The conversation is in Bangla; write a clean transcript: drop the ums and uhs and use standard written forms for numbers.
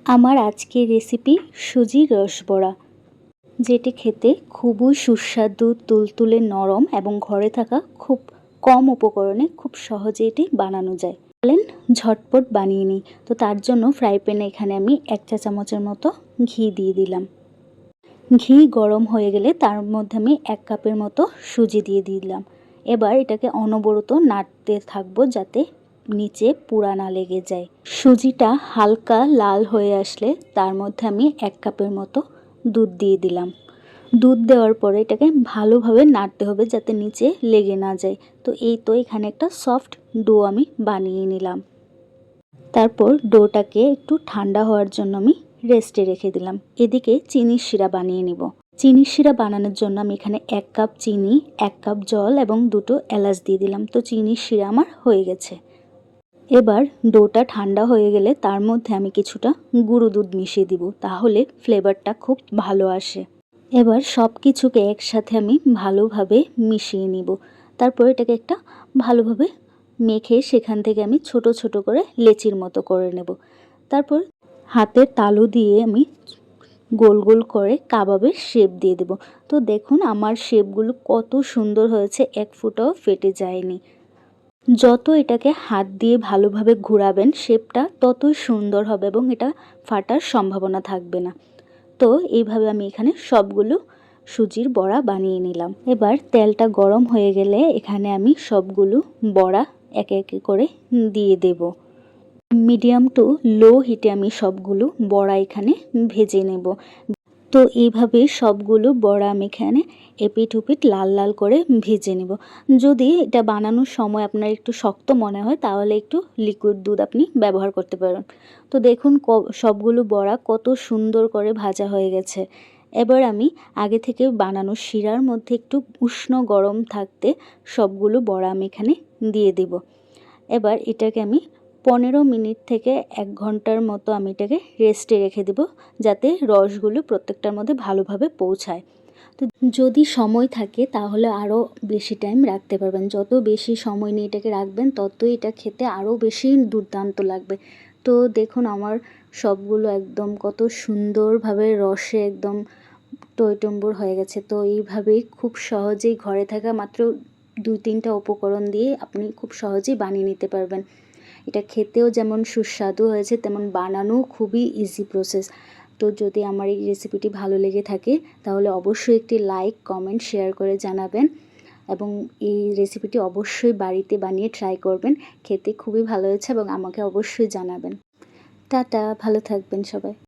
আমার আজকের রেসিপি সুজির রসবড়া, যেটি খেতে খুবই সুস্বাদু, তুলতুলে নরম এবং ঘরে থাকা খুব কম উপকরণে খুব সহজে এটি বানানো যায়। বলেন ঝটপট বানিয়ে নিই। তো তার জন্য ফ্রাই প্যানে এখানে আমি 1 চা চামচের মতো ঘি দিয়ে দিলাম। ঘি গরম হয়ে গেলে তার মধ্যে আমি 1 কাপের মতো সুজি দিয়ে দিলাম। এবার এটাকে অনবরত নাড়তে থাকবো যাতে নিচে পুড়া না লেগে যায়। সুজিটা হালকা লাল হয়ে আসলে তার মধ্যে আমি 1 কাপের মতো দুধ দিয়ে দিলাম। দুধ দেওয়ার পরে এটাকে ভালোভাবে নাড়তে হবে যাতে নিচে লেগে না যায়। তো এখানে একটা সফট ডো আমি বানিয়ে নিলাম। তারপর ডোটাকে একটু ঠান্ডা হওয়ার জন্য আমি রেস্টে রেখে দিলাম। এদিকে চিনির শিরা বানিয়ে নিব। চিনির শিরা বানানোর জন্য আমি এখানে 1 কাপ চিনি, 1 কাপ জল এবং 2টো এলাচ দিয়ে দিলাম। তো চিনির শিরা আমার হয়ে গেছে। এবার ডোটা ঠান্ডা হয়ে গেলে তার মধ্যে আমি কিছুটা গুঁড়ো দুধ মিশিয়ে দিব, তাহলে ফ্লেভারটা খুব ভালো আসে। এবার সব কিছুকে একসাথে আমি ভালোভাবে মিশিয়ে নিব। তারপর এটাকে একটা ভালোভাবে মেখে সেখান থেকে আমি ছোট ছোট করে লেচির মতো করে নেব। তারপর হাতের তালু দিয়ে আমি গোল গোল করে কাবাবের শেপ দিয়ে দেব। তো দেখুন আমার শেপগুলো কত সুন্দর হয়েছে, এক ফোঁটাও ফেটে যায়নি। যত এটাকে হাত দিয়ে ভালোভাবে ঘোরাবেন শেপটা ততই সুন্দর হবে এবং এটা ফাটার সম্ভাবনা থাকবে না। তো এইভাবে আমি এখানে সবগুলো সুজির বড়া বানিয়ে নিলাম। এবার তেলটা গরম হয়ে গেলে এখানে আমি সবগুলো বড়া একে একে করে দিয়ে দেব। মিডিয়াম টু লো হিটে আমি সবগুলো বড়া এখানে ভেজে নেব। তো এইভাবে সবগুলো বড়া আমি এখানে এপিট ওপিট লাল লাল করে ভেজে নেব। যদি এটা বানানোর সময় আপনার একটু শক্ত মনে হয় তাহলে একটু লিকুইড দুধ আপনি ব্যবহার করতে পারেন। তো দেখুন সবগুলো বড়া কত সুন্দর করে ভাজা হয়ে গেছে। এবার আমি আগে থেকে বানানো শিরার মধ্যে একটু উষ্ণ গরম থাকতে সবগুলো বড়া আমি এখানে দিয়ে দেব। এবার এটাকে আমি 15 মিনিট থেকে 1 ঘন্টার মতো আমি এটাকে রেস্টে রেখে দেব, যাতে রসগুলো প্রত্যেকটার মধ্যে ভালোভাবে পৌঁছায়। তো যদি সময় থাকে তাহলে আরও বেশি টাইম রাখতে পারবেন। যত বেশি সময় নিয়ে এটাকে রাখবেন ততই এটা খেতে আরও বেশি দুর্দান্ত লাগবে। তো দেখুন আমার সবগুলো একদম কত সুন্দরভাবে রসে একদম টইটম্বুর হয়ে গেছে। তো এইভাবেই খুব সহজেই ঘরে থাকা মাত্র 2-3টা উপকরণ দিয়ে আপনি খুব সহজেই বানিয়ে নিতে পারবেন। এটা খেতেও যেমন সুস্বাদু হয়েছে তেমন বানানো খুবই ইজি প্রসেস। তো যদি আমার এই রেসিপিটি ভালো লেগে থাকে তাহলে অবশ্যই একটি লাইক, কমেন্ট, শেয়ার করে জানাবেন এবং এই রেসিপিটি অবশ্যই বাড়িতে বানিয়ে ট্রাই করবেন। খেতে খুবই ভালো হয়েছে এবং আমাকে অবশ্যই জানাবেন। টাটা, ভালো থাকবেন সবাই।